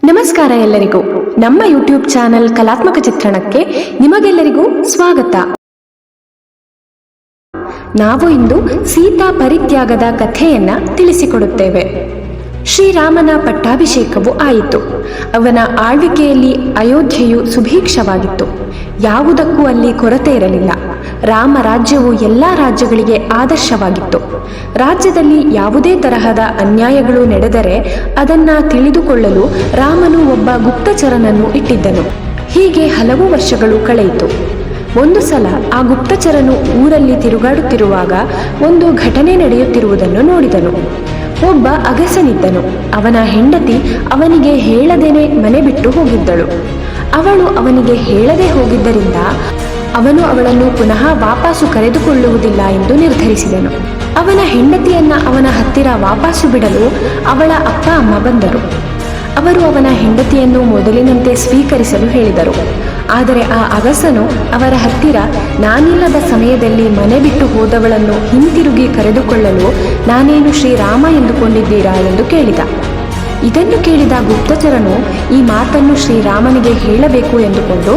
ನಮಸ್ಕಾರ ಎಲ್ಲರಿಗೂ. ನಮ್ಮ ಯೂಟ್ಯೂಬ್ ಚಾನೆಲ್ ಕಲಾತ್ಮಕ ಚಿತ್ರಣಕ್ಕೆ ನಿಮಗೆಲ್ಲರಿಗೂ ಸ್ವಾಗತ. ನಾವು ಇಂದು ಸೀತಾ ಪರಿತ್ಯಾಗದ ಕಥೆಯನ್ನ ತಿಳಿಸಿಕೊಡುತ್ತೇವೆ. ಶ್ರೀರಾಮನ ಪಟ್ಟಾಭಿಷೇಕವು ಆಯಿತು. ಅವನ ಆಳ್ವಿಕೆಯಲ್ಲಿ ಅಯೋಧ್ಯೆಯು ಸುಭೀಕ್ಷವಾಗಿತ್ತು. ಯಾವುದಕ್ಕೂ ಅಲ್ಲಿ ಕೊರತೆ ಇರಲಿಲ್ಲ. ರಾಮ ರಾಜ್ಯವು ಎಲ್ಲ ರಾಜ್ಯಗಳಿಗೆ ಆದರ್ಶವಾಗಿತ್ತು. ರಾಜ್ಯದಲ್ಲಿ ಯಾವುದೇ ತರಹದ ಅನ್ಯಾಯಗಳು ನಡೆದರೆ ಅದನ್ನ ತಿಳಿದುಕೊಳ್ಳಲು ರಾಮನು ಒಬ್ಬ ಗುಪ್ತಚರನನ್ನು ಇಟ್ಟಿದ್ದನು. ಹೀಗೆ ಹಲವು ವರ್ಷಗಳು ಕಳೆಯಿತು. ಒಂದು ಸಲ ಆ ಗುಪ್ತಚರನು ಊರಲ್ಲಿ ತಿರುಗಾಡುತ್ತಿರುವಾಗ ಒಂದು ಘಟನೆ ನಡೆಯುತ್ತಿರುವುದನ್ನು ನೋಡಿದನು. ಒಬ್ಬ ಅಗಸನಿದ್ದನು. ಅವನ ಹೆಂಡತಿ ಅವನಿಗೆ ಹೇಳದೇನೆ ಮನೆ ಬಿಟ್ಟು ಹೋಗಿದ್ದಳು. ಅವಳು ಅವನಿಗೆ ಹೇಳದೆ ಹೋಗಿದ್ದರಿಂದ ಅವನು ಅವಳನ್ನು ಪುನಃ ವಾಪಸ್ಸು ಕರೆದುಕೊಳ್ಳುವುದಿಲ್ಲ ಎಂದು ನಿರ್ಧರಿಸಿದನು. ಅವನ ಹೆಂಡತಿಯನ್ನ ಅವನ ಹತ್ತಿರ ವಾಪಸ್ಸು ಬಿಡಲು ಅವಳ ಅಪ್ಪ ಅಮ್ಮ ಬಂದರು. ಅವರು ಅವನ ಹೆಂಡತಿಯನ್ನು ಮೊದಲಿನಂತೆ ಸ್ವೀಕರಿಸಲು ಹೇಳಿದರು. ಆದರೆ ಆ ಅಗಸನು ಅವರ ಹತ್ತಿರ ನಾನಿಲ್ಲದ ಸಮಯದಲ್ಲಿ ಮನೆ ಬಿಟ್ಟು ಹೋದವಳನ್ನು ಹಿಂತಿರುಗಿ ಕರೆದುಕೊಳ್ಳಲು ನಾನೇನು ಶ್ರೀರಾಮ ಎಂದುಕೊಂಡಿದ್ದೀರಾ ಎಂದು ಕೇಳಿದ. ಇದನ್ನು ಕೇಳಿದ ಗುಪ್ತಚರನು ಈ ಮಾತನ್ನು ಶ್ರೀರಾಮನಿಗೆ ಹೇಳಬೇಕು ಎಂದುಕೊಂಡು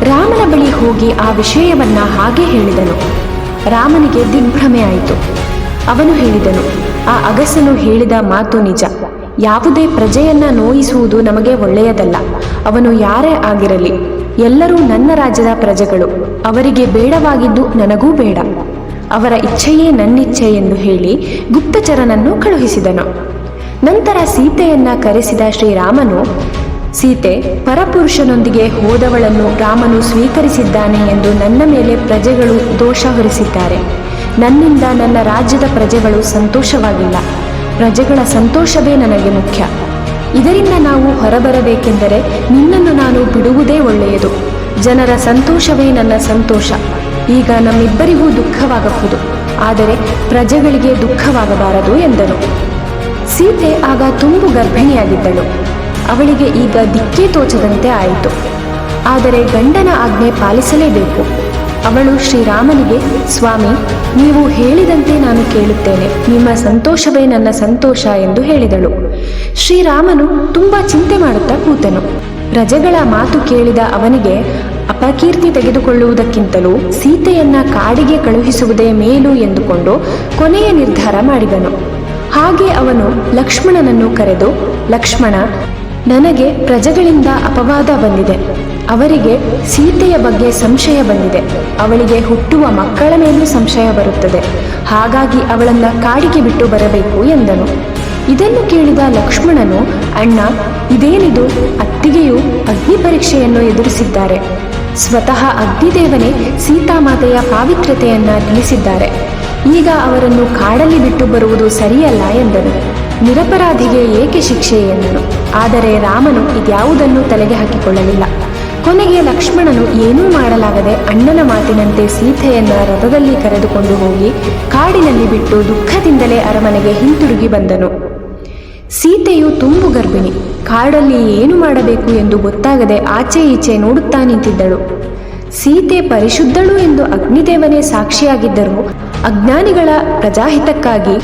ರಾಮನ ಬಳಿ ಹೋಗಿ ಆ ವಿಷಯವನ್ನ ಹಾಗೆ ಹೇಳಿದನು. ರಾಮನಿಗೆ ದಿಗ್ಭ್ರಮೆ ಆಯಿತು. ಅವನು ಹೇಳಿದನು, ಆ ಅಗಸನು ಹೇಳಿದ ಮಾತು ನಿಜ. ಯಾವುದೇ ಪ್ರಜೆಯನ್ನ ನೋಯಿಸುವುದು ನಮಗೆ ಒಳ್ಳೆಯದಲ್ಲ. ಅವನು ಯಾರೇ ಆಗಿರಲಿ, ಎಲ್ಲರೂ ನನ್ನ ರಾಜ್ಯದ ಪ್ರಜೆಗಳು. ಅವರಿಗೆ ಬೇಡವಾಗಿದ್ದು ನನಗೂ ಬೇಡ. ಅವರ ಇಚ್ಛೆಯೇ ನನ್ನಿಚ್ಛೆ ಎಂದು ಹೇಳಿ ಗುಪ್ತಚರನನ್ನು ಕಳುಹಿಸಿದನು. ನಂತರ ಸೀತೆಯನ್ನ ಕರೆಸಿದ ಶ್ರೀರಾಮನು, ಸೀತೆ, ಪರಪುರುಷನೊಂದಿಗೆ ಹೋದವಳನ್ನು ರಾಮನು ಸ್ವೀಕರಿಸಿದ್ದಾನೆ ಎಂದು ನನ್ನ ಮೇಲೆ ಪ್ರಜೆಗಳು ದೋಷ ಹೊರಿಸಿದ್ದಾರೆ. ನನ್ನಿಂದ ನನ್ನ ರಾಜ್ಯದ ಪ್ರಜೆಗಳು ಸಂತೋಷವಾಗಿಲ್ಲ. ಪ್ರಜೆಗಳ ಸಂತೋಷವೇ ನನಗೆ ಮುಖ್ಯ. ಇದರಿಂದ ನಾವು ಹೊರಬರಬೇಕೆಂದರೆ ನಿನ್ನನ್ನು ನಾನು ಬಿಡುವುದೇ ಒಳ್ಳೆಯದು. ಜನರ ಸಂತೋಷವೇ ನನ್ನ ಸಂತೋಷ. ಈಗ ನಮ್ಮಿಬ್ಬರಿಗೂ ದುಃಖವಾಗಬಹುದು, ಆದರೆ ಪ್ರಜೆಗಳಿಗೆ ದುಃಖವಾಗಬಾರದು ಎಂದನು. ಸೀತೆ ಆಗ ತುಂಬು ಗರ್ಭಿಣಿಯಾಗಿದ್ದಳು. ಅವಳಿಗೆ ಈಗ ದಿಕ್ಕೇ ತೋಚದಂತೆ ಆಯಿತು. ಆದರೆ ಗಂಡನ ಆಜ್ಞೆ ಪಾಲಿಸಲೇಬೇಕು. ಅವಳು ಶ್ರೀರಾಮನಿಗೆ, ಸ್ವಾಮಿ, ನೀವು ಹೇಳಿದಂತೆ ನಾನು ಕೇಳುತ್ತೇನೆ. ನಿಮ್ಮ ಸಂತೋಷವೇ ನನ್ನ ಸಂತೋಷ ಎಂದು ಹೇಳಿದಳು. ಶ್ರೀರಾಮನು ತುಂಬಾ ಚಿಂತೆ ಮಾಡುತ್ತಾ ಕೂತನು. ಪ್ರಜೆಗಳ ಮಾತು ಕೇಳಿದ ಅವನಿಗೆ ಅಪಕೀರ್ತಿ ತೆಗೆದುಕೊಳ್ಳುವುದಕ್ಕಿಂತಲೂ ಸೀತೆಯನ್ನ ಕಾಡಿಗೆ ಕಳುಹಿಸುವುದೇ ಮೇಲು ಎಂದುಕೊಂಡು ಕೊನೆಯ ನಿರ್ಧಾರ ಮಾಡಿದನು. ಹಾಗೆ ಅವನು ಲಕ್ಷ್ಮಣನನ್ನು ಕರೆದು, ಲಕ್ಷ್ಮಣ, ನನಗೆ ಪ್ರಜೆಗಳಿಂದ ಅಪವಾದ ಬಂದಿದೆ. ಅವರಿಗೆ ಸೀತೆಯ ಬಗ್ಗೆ ಸಂಶಯ ಬಂದಿದೆ. ಅವಳಿಗೆ ಹುಟ್ಟುವ ಮಕ್ಕಳ ಮೇಲೂ ಸಂಶಯ ಬರುತ್ತದೆ. ಹಾಗಾಗಿ ಅವಳನ್ನ ಕಾಡಿಗೆ ಬಿಟ್ಟು ಬರಬೇಕು ಎಂದನು. ಇದನ್ನು ಕೇಳಿದ ಲಕ್ಷ್ಮಣನು, ಅಣ್ಣ, ಇದೇನಿದು? ಅತ್ತಿಗೆಯು ಅಗ್ನಿ ಪರೀಕ್ಷೆಯನ್ನು ಎದುರಿಸಿದ್ದಾರೆ. ಸ್ವತಃ ಅಗ್ನಿದೇವನೇ ಸೀತಾಮಾತೆಯ ಪಾವಿತ್ರ್ಯತೆಯನ್ನ ತಿಳಿಸಿದ್ದಾರೆ. ಈಗ ಅವರನ್ನು ಕಾಡಲ್ಲಿ ಬಿಟ್ಟು ಬರುವುದು ಸರಿಯಲ್ಲ ಎಂದನು. ನಿರಪರಾಧಿಗೆ ಏಕೆ ಶಿಕ್ಷೆ ಎಂದನು. ಆದರೆ ರಾಮನು ಇದ್ಯಾವುದನ್ನು ತಲೆಗೆ ಹಾಕಿಕೊಳ್ಳಲಿಲ್ಲ. ಕೊನೆಗೆ ಲಕ್ಷ್ಮಣನು ಏನೂ ಮಾಡಲಾಗದೆ ಅಣ್ಣನ ಮಾತಿನಂತೆ ಸೀತೆಯನ್ನ ರಥದಲ್ಲಿ ಕರೆದುಕೊಂಡು ಹೋಗಿ ಕಾಡಿನಲ್ಲಿ ಬಿಟ್ಟು ದುಃಖದಿಂದಲೇ ಅರಮನೆಗೆ ಹಿಂತಿರುಗಿ ಬಂದನು. ಸೀತೆಯು ತುಂಬು ಗರ್ಭಿಣಿ. ಕಾಡಲ್ಲಿ ಏನು ಮಾಡಬೇಕು ಎಂದು ಗೊತ್ತಾಗದೆ ಆಚೆ ಈಚೆ ನೋಡುತ್ತಾ ನಿಂತಿದ್ದಳು. ಸೀತೆ ಪರಿಶುದ್ಧಳು ಎಂದು ಅಗ್ನಿದೇವನೇ ಸಾಕ್ಷಿಯಾಗಿದ್ದರೂ ಅಜ್ಞಾನಿಗಳ ಪ್ರಜಾಹಿತಕ್ಕಾಗಿ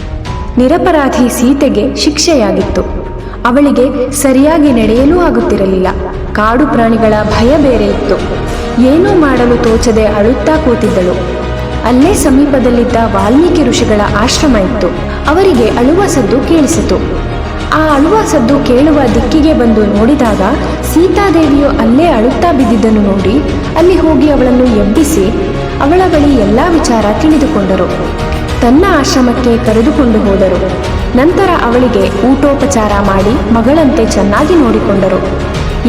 ನಿರಪರಾಧಿ ಸೀತೆಗೆ ಶಿಕ್ಷೆಯಾಗಿತ್ತು. ಅವಳಿಗೆ ಸರಿಯಾಗಿ ನಡೆಯಲೂ ಆಗುತ್ತಿರಲಿಲ್ಲ. ಕಾಡು ಪ್ರಾಣಿಗಳ ಭಯ ಬೇರೆ ಇತ್ತು. ಏನೂ ಮಾಡಲು ತೋಚದೆ ಅಳುತ್ತಾ ಕೂತಿದ್ದಳು. ಅಲ್ಲೇ ಸಮೀಪದಲ್ಲಿದ್ದ ವಾಲ್ಮೀಕಿ ಋಷಿಗಳ ಆಶ್ರಮ ಇತ್ತು. ಅವರಿಗೆ ಅಳುವ ಸದ್ದು ಕೇಳಿಸಿತು. ಆ ಅಳುವ ಸದ್ದು ಕೇಳುವ ದಿಕ್ಕಿಗೆ ಬಂದು ನೋಡಿದಾಗ ಸೀತಾದೇವಿಯು ಅಲ್ಲೇ ಅಳುತ್ತಾ ಬಿದ್ದಿದ್ದನ್ನು ನೋಡಿ ಅಲ್ಲಿ ಹೋಗಿ ಅವಳನ್ನು ಎಬ್ಬಿಸಿ ಅವಳ ಬಳಿ ಎಲ್ಲ ವಿಚಾರ ತಿಳಿದುಕೊಂಡರು. ತನ್ನ ಆಶ್ರಮಕ್ಕೆ ಕರೆದುಕೊಂಡು ಹೋದರು. ನಂತರ ಅವಳಿಗೆ ಊಟೋಪಚಾರ ಮಾಡಿ ಮಗಳಂತೆ ಚೆನ್ನಾಗಿ ನೋಡಿಕೊಂಡರು.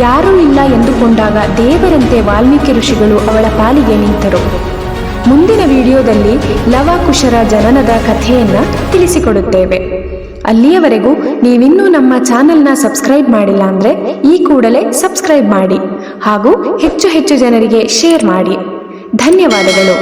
ಯಾರೂ ಇಲ್ಲ ಎಂದುಕೊಂಡಾಗ ದೇವರಂತೆ ವಾಲ್ಮೀಕಿ ಋಷಿಗಳು ಅವಳ ಪಾಲಿಗೆ ನಿಂತರು. ಮುಂದಿನ ವಿಡಿಯೋದಲ್ಲಿ ಲವಕುಶರ ಜನನದ ಕಥೆಯನ್ನ ತಿಳಿಸಿಕೊಡುತ್ತೇವೆ. ಅಲ್ಲಿಯವರೆಗೂ ನೀವಿನ್ನೂ ನಮ್ಮ ಚಾನೆಲ್ನ ಸಬ್ಸ್ಕ್ರೈಬ್ ಮಾಡಿಲ್ಲ ಅಂದರೆ ಈ ಕೂಡಲೇ ಸಬ್ಸ್ಕ್ರೈಬ್ ಮಾಡಿ ಹಾಗೂ ಹೆಚ್ಚು ಹೆಚ್ಚು ಜನರಿಗೆ ಶೇರ್ ಮಾಡಿ. ಧನ್ಯವಾದಗಳು.